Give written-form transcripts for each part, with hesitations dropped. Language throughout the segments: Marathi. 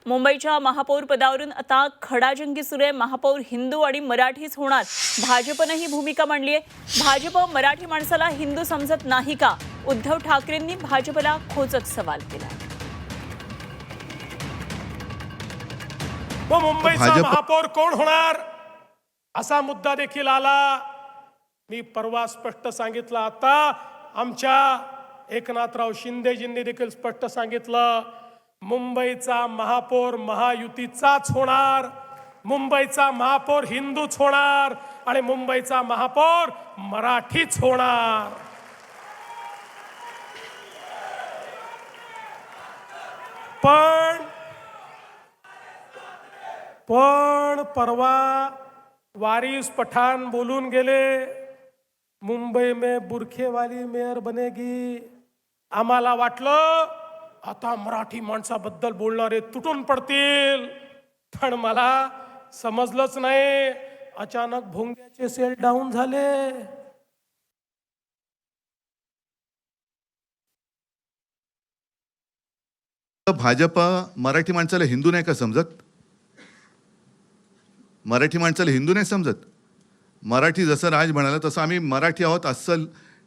मुंबईच्या महापौर पदावरून आता खडाजंगी सुरू आहे। महापौर हिंदू आणि मराठीच होणार। भाजपने ही भूमिका मांडली आहे। भाजप मराठी माणसाला हिंदू समजत नाही का? उद्धव ठाकरेंनी भाजपला खोचक सवाल केला। मुंबईचा महापौर कोण होणार असा मुद्दा देखील आला। मी परवा स्पष्ट सांगितलं, आता आमच्या एकनाथराव शिंदेजींनी देखील स्पष्ट सांगितलं, मुंबईचा महापौर महायुतीचाच होणार, मुंबईचा महापौर हिंदूच होणार आणि मुंबईचा महापौर मराठीच होणार। पण परवा वारिस पठाण बोलून गेले, मुंबई में बुरखे वाली मेयर बनेगी। आम्हाला वाटलं आता मराठी माणसाबद्दल बोलणारे तुटून पडतील, पण मला समजलंच नाही। अचानक भोंग्याचे सेल डाऊन झाले। भाजप मराठी माणसाला हिंदू नाही का समजत? मराठी माणसाला हिंदू नाही समजत? मराठी जसं राज म्हणाला तसं आम्ही मराठी आहोत, अस्सल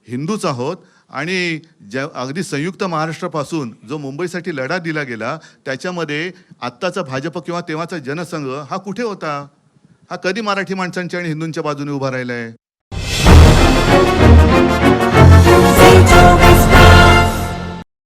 हिंदूच आहोत। आणि अगदी संयुक्त महाराष्ट्रापासून जो मुंबईसाठी लढा दिला गेला, त्याच्यामध्ये आत्ताचा भाजप किंवा तेव्हाचा जनसंघ हा कुठे होता? हा कधी मराठी माणसांच्या आणि हिंदूंच्या बाजूने उभा राहिलाय?